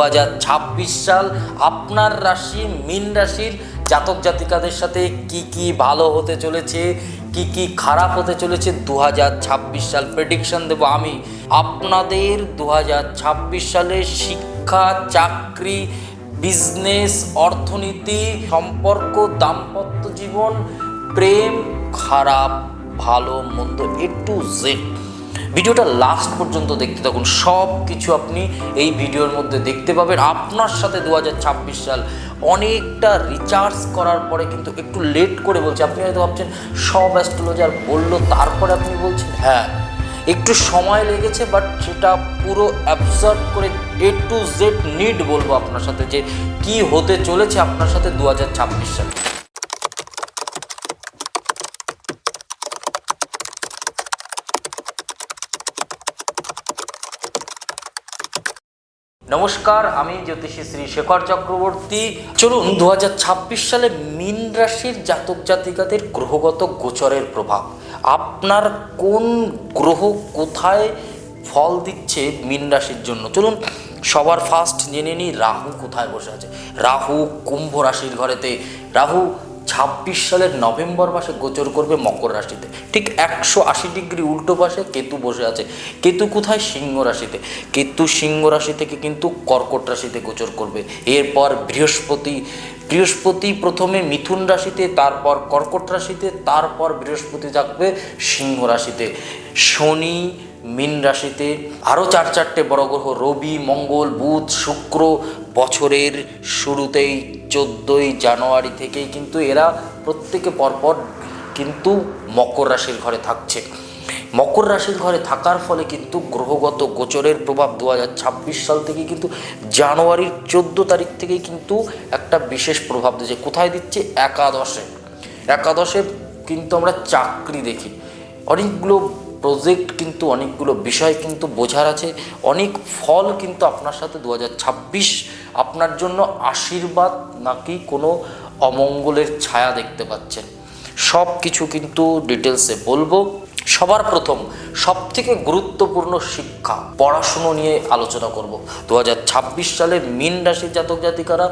2026 সাল আপনার রাশি মীন রাশির জাতক জাতিকাদের সাথে কি কি ভালো হতে চলেছে, কি কি খারাপ হতে চলেছে 2026 সাল প্রেডিকশন দেব আমি আপনাদের। 2026 সালে শিক্ষা, চাকরি, বিজনেস, অর্থনীতি, সম্পর্ক, দাম্পত্য জীবন, প্রেম, খারাপ, ভালো, মন্দ, এ টু জেড। ভিডিওটা লাস্ট পর্যন্ত দেখতে থাকুন, সব কিছু আপনি এই ভিডিওর মধ্যে দেখতে পাবেন। আপনার সাথে 2026 সাল অনেকটা রিচার্জ করার পরে কিন্তু একটু লেট করে বলছে। আপনি হয়তো ভাবছেন সব অ্যাস্ট্রোলজার বললো তারপরে আপনি বলছেন, হ্যাঁ একটু সময় লেগেছে, বাট সেটা পুরো অ্যাবজর্ব করে এ টু জেড নিড বলবো আপনার সাথে যে কি হতে চলেছে আপনার সাথে 2026 সালে। নমস্কার, আমি জ্যোতিষী শ্রী শেখর চক্রবর্তী। চলুন 2026 সালে মীন রাশির জাতক জাতিকাদের গ্রহগত গোচরের প্রভাব, আপনার কোন গ্রহ কোথায় ফল দিচ্ছে মীন রাশির জন্য। চলুন সবার ফার্স্ট জেনে নিই রাহু কোথায় বসে আছে। রাহু কুম্ভ রাশির ঘরেতে। রাহু 26 সালের নভেম্বর মাসে গোচর করবে মকর রাশিতে, ঠিক 180 ডিগ্রি উল্টো পাশে কেতু বসে আছে। কেতু কোথায়? সিংহ রাশিতে। কেতু সিংহ রাশি থেকে কিন্তু কর্কট রাশিতে গোচর করবে। এরপর বৃহস্পতি প্রথমে মিথুন রাশিতে, তারপর কর্কট রাশিতে, তারপর বৃহস্পতি থাকবে সিংহ রাশিতে। শনি মীন রাশিতে। আরও চারটে বড় গ্রহ রবি, মঙ্গল, বুধ, শুক্র বছরের শুরুতেই 14ই জানুয়ারি থেকেই কিন্তু এরা প্রত্যেকে পরপর কিন্তু মকর রাশির ঘরে থাকছে। মকর রাশির ঘরে থাকার ফলে কিন্তু গ্রহগত গোচরের প্রভাব 2026 সাল থেকে কিন্তু জানুয়ারির 14 তারিখ থেকেই কিন্তু একটা বিশেষ প্রভাব দিচ্ছে। কোথায় দিচ্ছে? একাদশে কিন্তু আমরা চাকরি দেখি, অনেকগুলো প্রজেক্ট কিন্তু, অনেকগুলো বিষয় কিন্তু বোঝার আছে, অনেক ফল কিন্তু আপনার সাথে 2026 আপনার জন্য আশীর্বাদ নাকি কোনো অমঙ্গলের ছায়া দেখতে পাচ্ছেন, সব কিছু কিন্তু ডিটেলসে বলবো। সবার প্রথম সবথেকে গুরুত্বপূর্ণ শিক্ষা, পড়াশুনো নিয়ে আলোচনা করব। 2026 সালে মীন রাশির জাতক জাতিকারা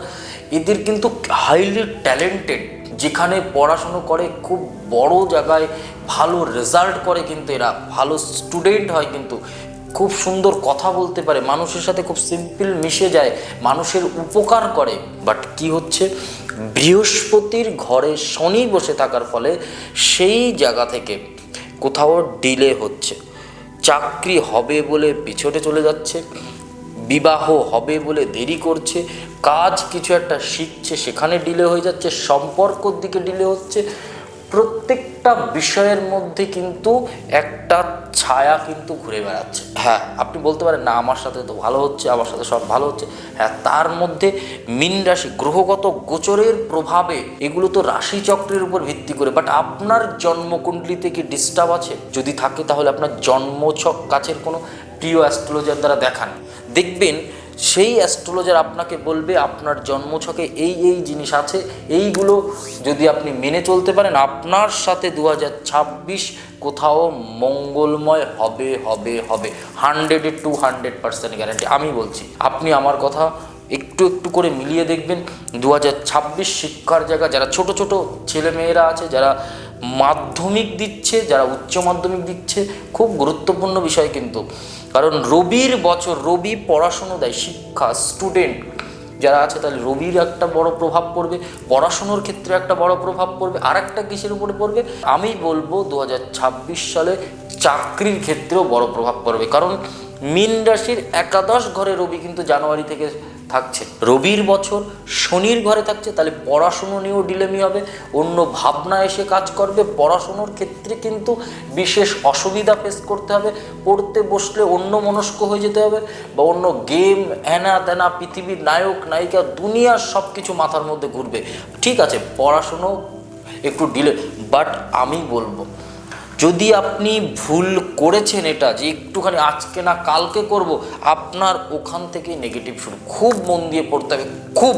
এদের কিন্তু হাইলি ট্যালেন্টেড, যেখানে পড়াশুনো করে খুব বড় জায়গায় ভালো রেজাল্ট করে, কিন্তু এরা ভালো স্টুডেন্ট হয়, কিন্তু খুব সুন্দর কথা বলতে পারে, মানুষের সাথে খুব সিম্পল মিশে যায়, মানুষের উপকার করে। বাট কি হচ্ছে, বৃহস্পতির ঘরে শনি বসে থাকার ফলে সেই জায়গা থেকে কোথাও ডিলে হচ্ছে, চাকরি হবে বলে পিছনে চলে যাচ্ছে, বিবাহ হবে বলে দেরি করছে, কাজ কিছু একটা শিখছে সেখানে ডিলে হয়ে যাচ্ছে, সম্পর্কর দিকে ডিলে হচ্ছে। প্রত্যেকটা বিষয়ের মধ্যে কিন্তু একটা ছায়া কিন্তু ঘুরে বেড়াচ্ছে। হ্যাঁ, আপনি বলতে পারেন না আমার সাথে তো ভালো হচ্ছে, আমার সাথে সব ভালো হচ্ছে। হ্যাঁ, তার মধ্যে মীন রাশি গ্রহগত গোচরের প্রভাবে এগুলো তো রাশিচক্রের উপর ভিত্তি করে, বাট আপনার জন্মকুণ্ডলিতে কি ডিস্টার্ব আছে? যদি থাকে তাহলে আপনার জন্মছক কাছের কোনো প্রিয় অ্যাস্ট্রোলজার দ্বারা দেখান, দেখবেন সেই অ্যাস্ট্রোলজার আপনাকে বলবে আপনার জন্মছকে এই এই জিনিস আছে, এইগুলো যদি আপনি মেনে চলতে পারেন আপনার সাথে 2026 কোথাও মঙ্গলময় হবে হবে হবে। 100% গ্যারান্টি আমি বলছি। আপনি আমার কথা একটু একটু করে মিলিয়ে দেখবেন। 2026 শিক্ষার জায়গা, যারা ছোট ছোট ছেলেমেয়েরা আছে, যারা মাধ্যমিক দিচ্ছে, যারা উচ্চ মাধ্যমিক দিচ্ছে, খুব গুরুত্বপূর্ণ বিষয় কিন্তু, কারণ রবির বছর, রবি পড়াশুনো দেয়, শিক্ষা, স্টুডেন্ট যারা আছে, তাহলে রবির একটা বড় প্রভাব পড়বে, পড়াশুনোর ক্ষেত্রে একটা বড় প্রভাব পড়বে। আর একটা কিসের উপরে পড়বে আমি বলবো, 2026 সালে চাকরির ক্ষেত্রেও বড় প্রভাব পড়বে, কারণ মীন রাশির একাদশ ঘরে রবি কিন্তু জানুয়ারি থেকে থাকছে, রবির বছর শনির ঘরে থাকছে, তাহলে পড়াশুনো নিয়েও ডিলেমি হবে, অন্য ভাবনা এসে কাজ করবে, পড়াশুনোর ক্ষেত্রে কিন্তু বিশেষ অসুবিধা ফেস করতে হবে, পড়তে বসলে অন্য মনস্ক হয়ে যেতে হবে, বা অন্য গেম হ্যানা ত্যানা, পৃথিবীর নায়ক নায়িকা দুনিয়ার সব কিছু মাথার মধ্যে ঘুরবে। ঠিক আছে, পড়াশুনো একটু ডিলে, বাট আমি বলবো যদি আপনি ভুল করেছেন এটা যে একটুখানি আজকে না কালকে করব, আপনার ওখান থেকে নেগেটিভ শুরু। খুব মন দিয়ে পড়তে হবে, খুব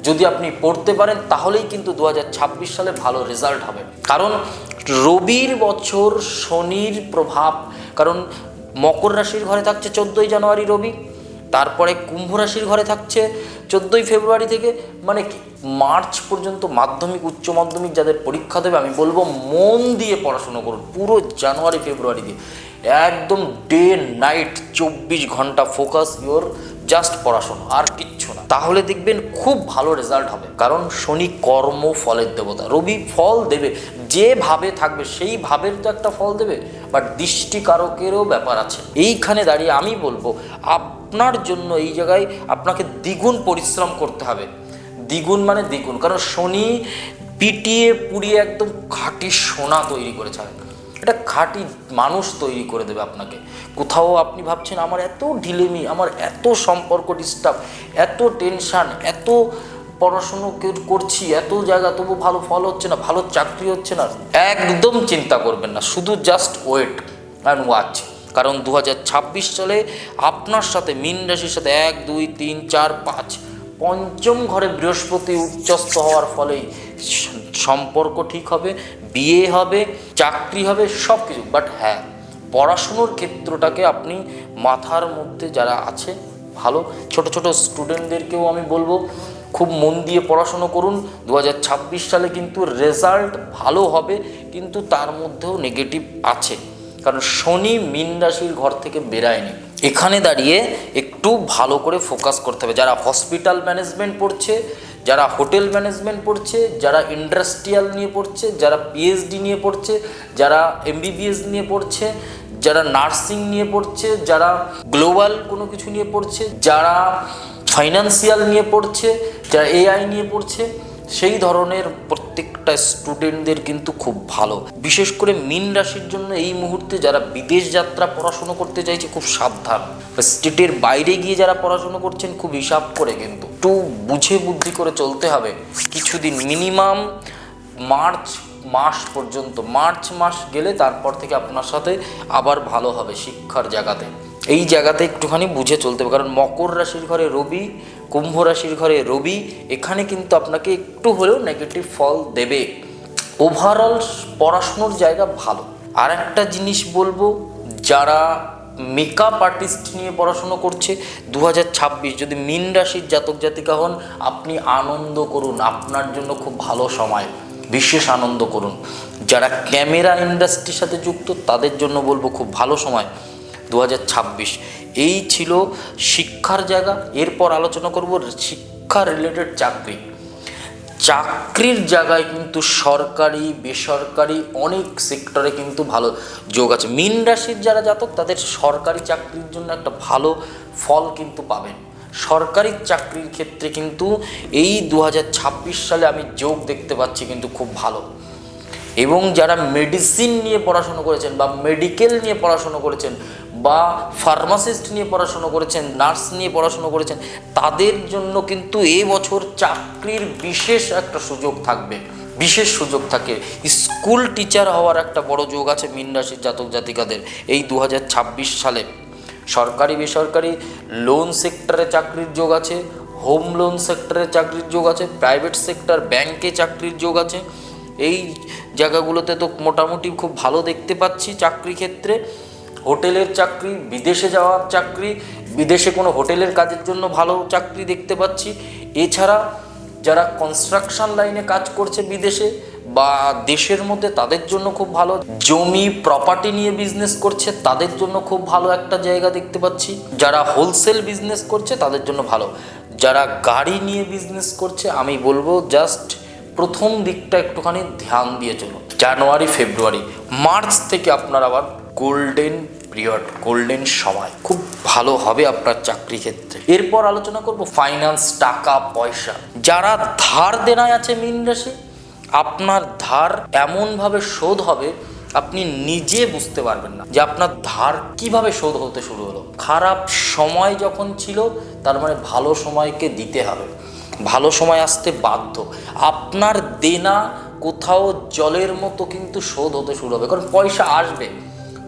যদি আপনি পড়তে পারেন তাহলেই কিন্তু 2026 সালে ভালো রেজাল্ট হবে। কারণ রবির বছর শনির প্রভাব, কারণ মকর রাশির ঘরে থাকছে 14ই জানুয়ারি রবি, তারপরে কুম্ভ রাশির ঘরে থাকছে 14ই ফেব্রুয়ারি থেকে, মানে কি মার্চ পর্যন্ত মাধ্যমিক উচ্চ মাধ্যমিক যাদের পরীক্ষা দেবে আমি বলবো মন দিয়ে পড়াশুনো করুন, পুরো জানুয়ারি ফেব্রুয়ারি দিয়ে একদম ডে নাইট 24 ঘন্টা ফোকাস ইওর জাস্ট পড়াশোনা, আর কিচ্ছু না। তাহলে দেখবেন খুব ভালো রেজাল্ট হবে। কারণ শনি কর্ম ফলের দেবতা, রবি ফল দেবে, যেভাবে থাকবে সেই ভাবের তো একটা ফল দেবে, বাট দৃষ্টিকারকেরও ব্যাপার আছে। এইখানে দাঁড়িয়ে আমি বলবো আপনার জন্য এই জায়গায় আপনাকে দ্বিগুণ পরিশ্রম করতে হবে, দ্বিগুণ মানে দ্বিগুণ। কারণ শনি পিটিয়ে পুড়িয়ে একদম খাঁটি সোনা তৈরি করে ছাড়ে, এটা খাঁটি মানুষ তৈরি করে দেবে আপনাকে। কোথাও আপনি ভাবছেন আমার এত ঢিলেমি, আমার এত সম্পর্ক ডিস্টার্ব, এত টেনশান, এত পড়াশুনো করছি, এত জায়গা তবু ভালো ফল হচ্ছে না, ভালো চাকরি হচ্ছে না, একদম চিন্তা করবেন না, শুধু জাস্ট ওয়েট অ্যান্ড ওয়াচ। কারণ 2026 সালে আপনার সাথে মীন রাশির সাথে 1 2 3 4 5 পঞ্চম ঘরে বৃহস্পতি উচ্চস্থ হওয়ার ফলেই সম্পর্ক ঠিক হবে, বিয়ে হবে, চাকরি হবে, সব কিছু। বাট হ্যাঁ, পড়াশুনোর ক্ষেত্রটাকে আপনি মাথার মধ্যে যারা আছে ভালো ছোট ছোট স্টুডেন্টদেরকেও আমি বলবো খুব মন দিয়ে পড়াশুনো করুন। 2026 সালে কিন্তু রেজাল্ট ভালো হবে, কিন্তু তার মধ্যেও নেগেটিভ আছে, কারণ শনি মীন রাশির ঘর থেকে বেরায়নি। এখানে দাঁড়িয়ে একটু ভালো করে ফোকাস করতে হবে। যারা হসপিটাল ম্যানেজমেন্ট পড়ছে, যারা হোটেল ম্যানেজমেন্ট পড়ছে, যারা ইন্ডাস্ট্রিয়াল নিয়ে পড়ছে, যারা পিএইচডি নিয়ে পড়ছে, যারা এমবিবিএস নিয়ে পড়ছে, যারা নার্সিং নিয়ে পড়ছে, যারা গ্লোবাল কোনো কিছু নিয়ে পড়ছে, যারা ফাইন্যান্সিয়াল নিয়ে পড়ছে, যারা এআই নিয়ে পড়ছে, সেই ধরনের প্রত্যেকটা স্টুডেন্টদের কিন্তু খুব ভালো। বিশেষ করে মীন রাশির জন্য এই মুহূর্তে যারা বিদেশ যাত্রা পড়াশুনো করতে চাইছে খুব সাবধান, স্টেটের বাইরে গিয়ে যারা পড়াশুনো করছেন খুব হিসাব করে, কিন্তু একটু বুঝে বুদ্ধি করে চলতে হবে। কিছুদিন মিনিমাম মার্চ মাস পর্যন্ত, মার্চ মাস গেলে তারপর থেকে আপনার সাথে আবার ভালো হবে শিক্ষার জায়গাতে। এই জায়গাতে একটুখানি বুঝে চলতে হবে, কারণ মকর রাশির ঘরে রবি, কুম্ভ রাশির ঘরে রবি, এখানে কিন্তু আপনাকে একটু হলেও নেগেটিভ ফল দেবে। ওভারঅল পড়াশুনোর জায়গা ভালো। আর একটা জিনিস বলবো, যারা মেকআপ আর্টিস্ট নিয়ে পড়াশুনো করছে 2026 যদি মীন রাশির জাতক জাতিকা হন, আপনি আনন্দ করুন, আপনার জন্য খুব ভালো সময়, বিশেষ আনন্দ করুন। যারা ক্যামেরা ইন্ডাস্ট্রির সাথে যুক্ত তাদের জন্য বলবো খুব ভালো সময় 2026। এই ছিল শিক্ষার জায়গা। এরপর আলোচনা করব শিক্ষা রিলেটেড চাকরি। চাকরির জায়গায় কিন্তু সরকারি বেসরকারি অনেক সেক্টরে কিন্তু ভালো যোগ আছে। মীন রাশির যারা জাতক তাদের সরকারি চাকরির জন্য একটা ভালো ফল কিন্তু পাবেন। সরকারি চাকরির ক্ষেত্রে কিন্তু এই 2026 সালে আমি যোগ দেখতে পাচ্ছি কিন্তু খুব ভালো। এবং যারা মেডিসিন নিয়ে পড়াশুনো করেছেন বা মেডিকেল নিয়ে পড়াশুনো করেছেন বা ফার্মাসিস্ট নিয়ে পড়াশুনো করেছেন, নার্স নিয়ে পড়াশুনো করেছেন, তাদের জন্য কিন্তু এবছর চাকরির বিশেষ একটা সুযোগ থাকবে, বিশেষ সুযোগ থাকে। স্কুল টিচার হওয়ার একটা বড় যোগ আছে মীন রাশির জাতক জাতিকাদের এই 2026 সালে। সরকারি বেসরকারি লোন সেক্টরে চাকরির যোগ আছে, হোম লোন সেক্টরে চাকরির যোগ আছে, প্রাইভেট সেক্টর ব্যাংকে চাকরির যোগ আছে। এই জায়গাগুলোতে তো মোটামুটি খুব ভালো দেখতে পাচ্ছি চাকরি ক্ষেত্রে। হোটেলের চাকরি, বিদেশে যাওয়ার চাকরি, বিদেশে কোনো হোটেলের কাজের জন্য ভালো চাকরি দেখতে পাচ্ছি। এছাড়া যারা কনস্ট্রাকশন লাইনে কাজ করছে বিদেশে বা দেশের মধ্যে তাদের জন্য খুব ভালো। জমি প্রপার্টি নিয়ে বিজনেস করছে তাদের জন্য খুব ভালো একটা জায়গা দেখতে পাচ্ছি। যারা হোলসেল বিজনেস করছে তাদের জন্য ভালো। যারা গাড়ি নিয়ে বিজনেস করছে আমি বলবো জাস্ট প্রথম দিকটা একটুখানি ধ্যান দিয়ে চলুন। জানুয়ারি ফেব্রুয়ারি মার্চ থেকে আপনার আবার গোল্ডেন পিরিয়ড, গোল্ডেন সময় খুব ভালো হবে আপনার চাকরি ক্ষেত্রে। এরপর আলোচনা করব ফাইন্যান্স, টাকা পয়সা। যারা ধার দেনায় আছে মীন রাশি, আপনার ধার এমনভাবে শোধ হবে আপনি নিজে বুঝতে পারবেন না যে আপনার ধার কিভাবে শোধ হতে শুরু হলো। খারাপ সময় যখন ছিল তার মানে ভালো সময়কে দিতে হবে, ভালো সময় আসতে বাধ্য। আপনার দেনা কোথাও জলের মতো কিন্তু শোধ হতে শুরু হবে, কারণ পয়সা আসবে।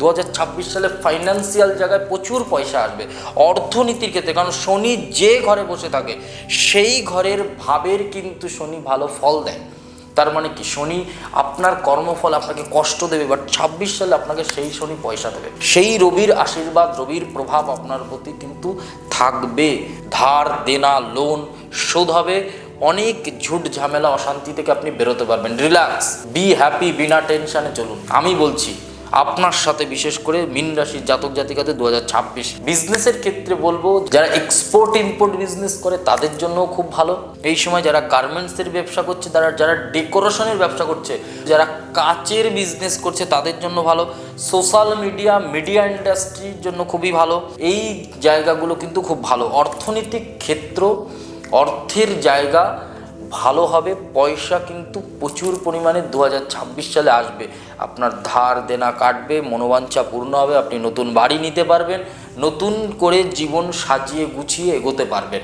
2026 সালে ফাইন্যান্সিয়াল জায়গায় প্রচুর পয়সা আসবে অর্থনীতির ক্ষেত্রে, কারণ শনি যে ঘরে বসে থাকে সেই ঘরের ভাবের কিন্তু শনি ভালো ফল দেয়। তার মানে কি শনি আপনার কর্মফল আপনাকে কষ্ট দেবে, বাট 26 সালে আপনাকে সেই শনি পয়সা দেবে। সেই রবির আশীর্বাদ, রবির প্রভাব আপনার প্রতি কিন্তু থাকবে। ধার দেনা লোন শোধ হবে, অনেক ঝুট ঝামেলা অশান্তি থেকে আপনি বেরোতে পারবেন। রিল্যাক্স, বি হ্যাপি, বিনা টেনশনে চলুন। আমি বলছি আপনার সাথে বিশেষ করে মীন রাশির জাতক জাতিকাদের 2026 বিজনেসের ক্ষেত্রে বলবো, যারা এক্সপোর্ট ইম্পোর্ট বিজনেস করে তাদের জন্য খুব ভালো এই সময়। যারা গার্মেন্টসের ব্যবসা করছে, যারা ডেকোরেশনের ব্যবসা করছে, যারা কাচের বিজনেস করছে তাদের জন্য ভালো। সোশ্যাল মিডিয়া ইন্ডাস্ট্রির জন্য খুবই ভালো। এই জায়গাগুলো কিন্তু খুব ভালো। অর্থনৈতিক ক্ষেত্র, অর্থের জায়গা ভালো হবে। পয়সা কিন্তু প্রচুর পরিমাণে 2026 সালে আসবে। আপনার ধার দেনা কাটবে, মনোবাঞ্ছা পূর্ণ হবে, আপনি নতুন বাড়ি নিতে পারবেন, নতুন করে জীবন সাজিয়ে গুছিয়ে এগোতে পারবেন।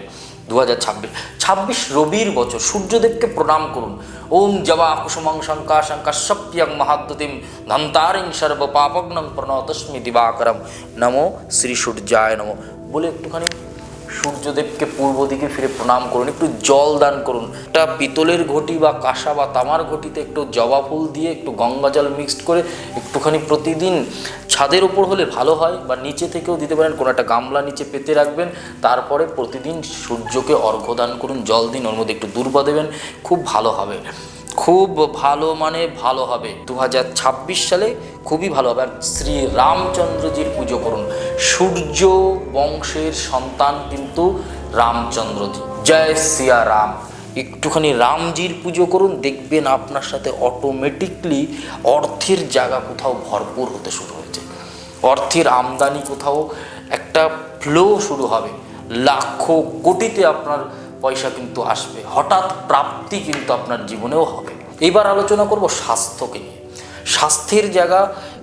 2026 রবির বছর। সূর্যদেবকে প্রণাম করুন। ওম জবা কুসুমং শঙ্কা শঙ্কাশপ্যং মহাদ্যতিম ধন্তারিং সর্ব পাপগ্নং প্রণতস্মি দিবাকরম নমো শ্রী সূর্যায় নমো বলে একটুখানি সূর্যদেবকে পূর্ব দিকে ফিরে প্রণাম করুন। একটু জল দান করুন। একটা পিতলের ঘটি বা কাঁসা বা তামার ঘটিতে একটু জবা ফুল দিয়ে একটু গঙ্গা জল মিক্সড করে একটুখানি প্রতিদিন, ছাদের ওপর হলে ভালো হয় বা নিচে থেকেও দিতে পারেন, কোনো একটা গামলা নিচে পেতে রাখবেন, তারপরে প্রতিদিন সূর্যকে অর্ঘ্য দান করুন, জল দিন, ওর মধ্যে একটু দূর্বা দেবেন, খুব ভালো হবে। খুব ভালো মানে ভালো হবে। 2026 সালে খুবই ভালো হবে। আর শ্রী রামচন্দ্রজির পুজো করুন। সূর্য বংশের সন্তান কিন্তু রামচন্দ্রজি। জয় সিয়া রাম। একটুখানি রামজির পুজো করুন, দেখবেন আপনার সাথে অটোমেটিকলি অর্থের জায়গা কোথাও ভরপুর হতে শুরু হয়েছে। অর্থের আমদানি কোথাও একটা ফ্লো শুরু হবে। লাখো কোটিতে আপনার পয়সা কিন্তু আসবে। হঠাৎ প্রাপ্তি কিন্তু আপনার জীবনেও হবে। এবার আলোচনা করব স্বাস্থ্যকে নিয়ে। স্বাস্থ্যের জায়গা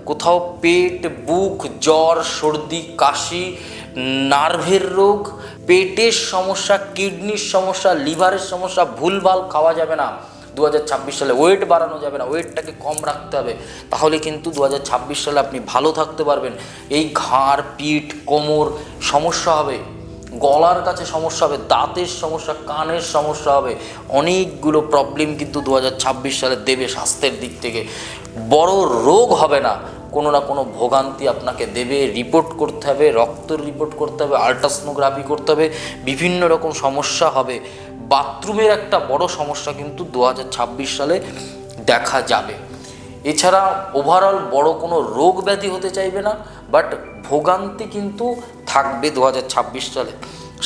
কোথাও পেট, বুক, জ্বর, সর্দি, কাশি, নার্ভের রোগ, পেটের সমস্যা, কিডনির সমস্যা, লিভারের সমস্যা, ভুলভাল খাওয়া যাবে না। 2026 সালে ওয়েট বাড়ানো যাবে না, ওয়েটটাকে কম রাখতে হবে। তাহলে কিন্তু 2026 সালে আপনি ভালো থাকতে পারবেন। এই ঘাড়, পিঠ, কোমর সমস্যা হবে, গলার কাছে সমস্যা হবে, দাঁতের সমস্যা, কানের সমস্যা হবে, অনেকগুলো প্রবলেম কিন্তু 2026 সালে দেবে। স্বাস্থ্যের দিক থেকে বড় রোগ হবে না, কোনো না কোনো ভোগান্তি আপনাকে দেবে। রিপোর্ট করতে হবে, রক্তের রিপোর্ট করতে হবে, আল্ট্রাসোনোগ্রাফি করতে হবে, বিভিন্ন রকম সমস্যা হবে। বাথরুমের একটা বড় সমস্যা কিন্তু 2026 সালে দেখা যাবে। এছাড়া ওভারঅল বড় কোনো রোগ ব্যাধি হতে চাইবে না, বাট ভোগান্তি কিন্তু থাকবে 2026 সালে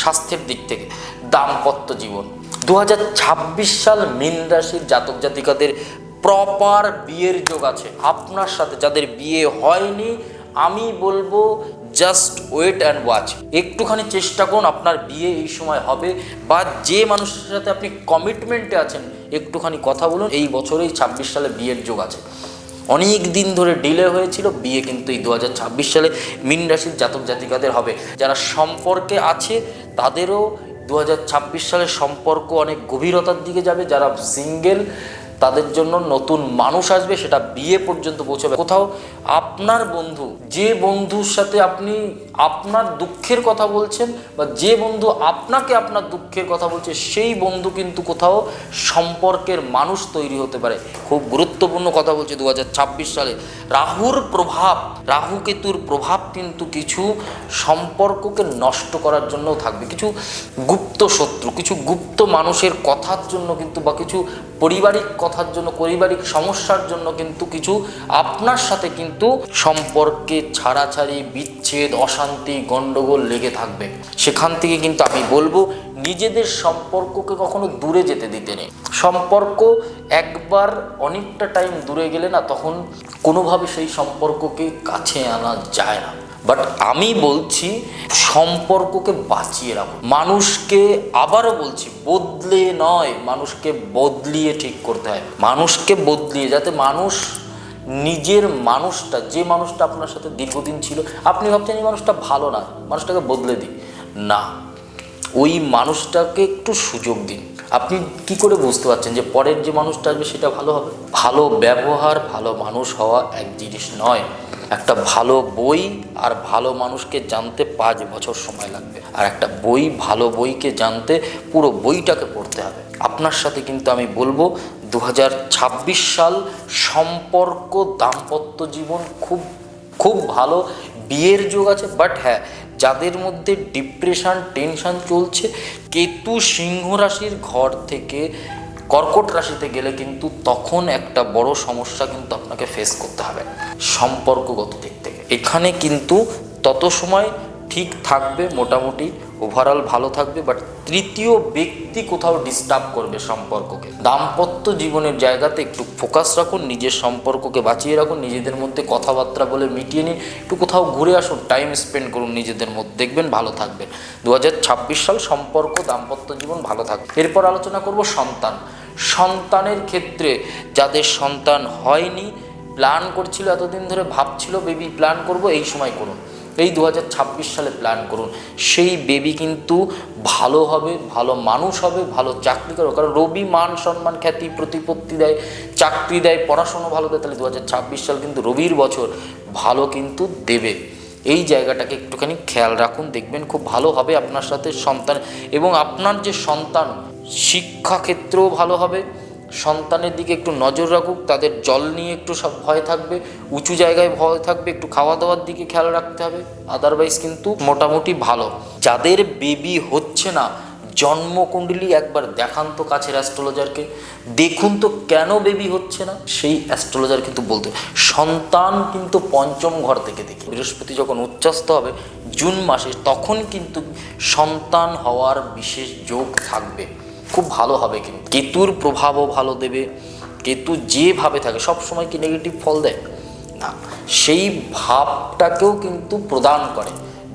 স্বাস্থ্যের দিক থেকে। দাম্পত্য জীবন, 2026 সাল মীন রাশির জাতক জাতিকাদের প্রপার বিয়ের যোগ আছে। আপনার সাথে যাদের বিয়ে হয়নি, আমি বলবো জাস্ট ওয়েট অ্যান্ড ওয়াচ। একটুখানি চেষ্টা করুন, আপনার বিয়ে এই সময় হবে। বা যে মানুষের সাথে আপনি কমিটমেন্টে আছেন, একটুখানি কথা বলুন। এই বছরেই 26 সালে বিয়ের যোগ আছে। অনেক দিন ধরে ডিলে হয়েছিল, বিয়ে কিন্তু এই 2026 সালে মীন রাশির জাতক জাতিকাদের হবে। যারা সম্পর্কে আছে তাদেরও 2026 সালে সম্পর্ক অনেক গভীরতার দিকে যাবে। যারা সিঙ্গেল তাদের জন্য নতুন মানুষ আসবে, সেটা বিয়ে পর্যন্ত পৌঁছাবে। কোথাও আপনার বন্ধু, যে বন্ধুর সাথে আপনি আপনার দুঃখের কথা বলছেন বা যে বন্ধু আপনাকে আপনার দুঃখের কথা বলছে, সেই বন্ধু কিন্তু কোথাও সম্পর্কের মানুষ তৈরি হতে পারে। খুব গুরুত্বপূর্ণ কথা বলছে 2026 সালে রাহুর প্রভাব, রাহু কেতুর প্রভাব কিন্তু কিছু সম্পর্ককে নষ্ট করার জন্য থাকবে। কিছু গুপ্ত শত্রু, কিছু গুপ্ত মানুষের কথার জন্য কিন্তু, বা কিছু পারিবারিক কথার জন্য, পারিবারিক সমস্যার জন্য কিন্তু কিছু আপনার সাথে কিন্তু সম্পর্কে ছাড়াছাড়ি, বিচ্ছেদ, অশান্তি, গণ্ডগোল লেগে থাকবে। সেখান থেকে কিন্তু আমি বলবো নিজেদের সম্পর্ককে কখনো দূরে যেতে দিতে নেই। সম্পর্ক একবার অনেকটা টাইম দূরে গেলে না, তখন কোনোভাবে সেই সম্পর্ককে কাছে আনা যায় না। বাট আমি বলছি সম্পর্ককে বাঁচিয়ে রাখুন। মানুষকে, আবারও বলছি, বদলে নয়, মানুষকে বদলিয়ে ঠিক করতে হয়। মানুষকে বদলিয়ে, যাতে মানুষ নিজের মানুষটা, যে মানুষটা আপনার সাথে দীর্ঘদিন ছিল, আপনি ভাবছেন এই মানুষটা ভালো না, মানুষটাকে বদলে দিই না, ওই মানুষটাকে একটু সুযোগ দিন। আপনি কি করে বুঝতে পারছেন যে পরের যে মানুষটা আসবে সেটা ভালো হবে? ভালো ব্যবহার, ভালো মানুষ হওয়া এক জিনিস নয়। একটা ভালো বই আর ভালো মানুষকে জানতে 5 বছর সময় লাগবে, আর একটা ভালো বইকে জানতে পুরো বইটাকে পড়তে হবে। আপনার সাথে কিন্তু আমি বলবো 2026 সাল সম্পর্ক, দাম্পত্য জীবন খুব খুব ভালো, বিয়ের যোগ আছে। বাট হ্যাঁ, যাদের মধ্যে ডিপ্রেশন, টেনশন চলছে, কেতু সিংহ রাশির ঘর থেকে কর্কট রাশিতে গেলে কিন্তু তখন একটা বড় সমস্যা কিন্তু আপনাকে ফেস করতে হবে সম্পর্কগত দিক থেকে। এখানে কিন্তু তত সময় ঠিক থাকবে, মোটামুটি ওভারঅল ভালো থাকবে, বাট তৃতীয় ব্যক্তি কোথাও ডিস্টার্ব করবে সম্পর্ককে। দাম্পত্য জীবনের জায়গাতে একটু ফোকাস রাখুন, নিজের সম্পর্ককে বাঁচিয়ে রাখুন, নিজেদের মধ্যে কথাবার্তা বলে মিটিয়ে নিন, একটু কোথাও ঘুরে আসুন, টাইম স্পেন্ড করুন নিজেদের মধ্যে, দেখবেন ভালো থাকবেন। 2026 সাল সম্পর্ক, দাম্পত্য জীবন ভালো থাকবে। এরপর আলোচনা করব সন্তানের ক্ষেত্রে যাদের সন্তান হয়নি, প্ল্যান করছিল এতদিন ধরে, ভাবছিল বেবি প্ল্যান করব, এই সময় করুন, এই 2026 সালে প্ল্যান করুন। সেই বেবি কিন্তু ভালো হবে, ভালো মানুষ হবে, ভালো চাকরি করবে, কারণ রবি মান সম্মান খ্যাতি প্রতিপত্তি দেয়, চাকরি দেয়, পড়াশোনা ভালো দেয়। তাহলে 2026 সাল কিন্তু রবির বছর, ভালো কিন্তু দেবে। এই জায়গাটাকে একটুখানি খেয়াল রাখুন, দেখবেন খুব ভালো হবে আপনার সাথে সন্তান। এবং আপনার যে সন্তান, শিক্ষাক্ষেত্রেও ভালো হবে। সন্তানের দিকে একটু নজর রাখুক, তাদের জল নিয়ে একটু সব ভয় থাকবে, উঁচু জায়গায় ভয় থাকবে, একটু খাওয়া দাওয়ার দিকে খেয়াল রাখতে হবে। আদারওয়াইজ কিন্তু মোটামুটি ভালো। যাদের বেবি হচ্ছে না, জন্মকুণ্ডলী একবার দেখান তো কাছের অ্যাস্ট্রোলজারকে, দেখুন তো কেন বেবি হচ্ছে না, সেই অ্যাস্ট্রোলজার কিন্তু বলতে। সন্তান কিন্তু পঞ্চম ঘর থেকে দেখি, বৃহস্পতি যখন উচ্চস্থ হবে জুন মাসে, তখন কিন্তু সন্তান হওয়ার বিশেষ যোগ থাকবে, খুব ভালো হবে। কিন্তু কেতুর প্রভাবও ভালো দেবে। কেতু যেভাবে থাকে, সবসময় কি নেগেটিভ ফল দেয় না, সেই ভাবটাকেও কিন্তু প্রদান করে,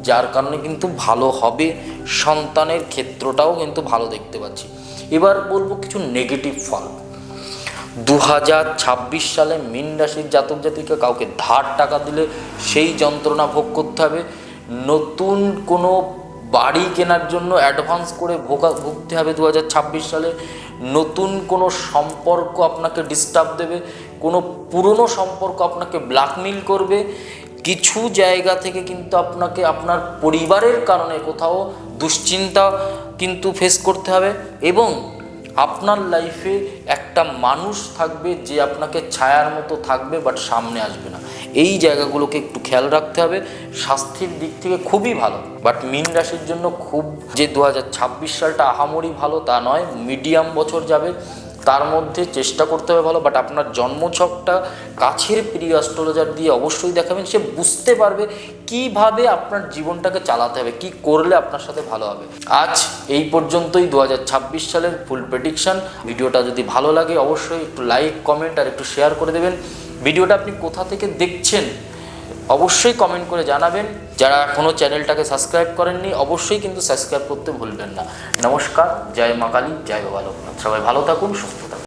যার কারণে কিন্তু ভালো হবে। সন্তানের ক্ষেত্রটাও কিন্তু ভালো দেখতে পাচ্ছি। এবার বলবো কিছু নেগেটিভ ফল। 2026 সালে মীন রাশির জাতক জাতিকা কাউকে ধার টাকা দিলে সেই যন্ত্রণা ভোগ করতে হবে। নতুন কোনো বাড়ি কেনার জন্য অ্যাডভান্স করে ভুগতে হবে 2026 সালে। নতুন কোনো সম্পর্ক আপনাকে ডিস্টার্ব দেবে, কোনো পুরনো সম্পর্ক আপনাকে ব্ল্যাকমেল করবে। কিছু জায়গা থেকে কিন্তু আপনাকে আপনার পরিবারের কারণে কোথাও দুশ্চিন্তা কিন্তু ফেস করতে হবে। এবং আপনার লাইফে একটা মানুষ থাকবে যে আপনাকে ছায়ার মতো থাকবে, বাট সামনে আসবে না। এই জায়গাগুলোকে একটু খেয়াল রাখতে হবে। স্বাস্থ্যের দিক থেকে খুবই ভালো, বাট মীন রাশির জন্য খুব যে 2026 সালটা আহামরি ভালো তা নয়, মিডিয়াম বছর যাবে, তার মধ্যে চেষ্টা করতে হবে ভালো। বাট আপনার জন্মছকটা কাছের প্রিয় অ্যাস্ট্রোলজার দিয়ে অবশ্যই দেখাবেন, সে বুঝতে পারবে কিভাবে আপনার জীবনটাকে চালাতে হবে, কি করলে আপনার সাথে ভালো হবে। আজ এই পর্যন্তই 2026 সালের ফুল প্রেডিকশন। ভিডিওটা যদি ভালো লাগে অবশ্যই একটু লাইক, কমেন্ট আর একটু শেয়ার করে দেবেন। ভিডিওটা আপনি কোথা থেকে দেখছেন অবশ্যই কমেন্ট করে জানাবেন। যারা এখনও চ্যানেলটাকে সাবস্ক্রাইব করেননি অবশ্যই কিন্তু সাবস্ক্রাইব করতে ভুলবেন না। নমস্কার, জয় মা কালী, জয় বাবা লোকনাথ। সবাই ভালো থাকুন, সুস্থ থাকুন।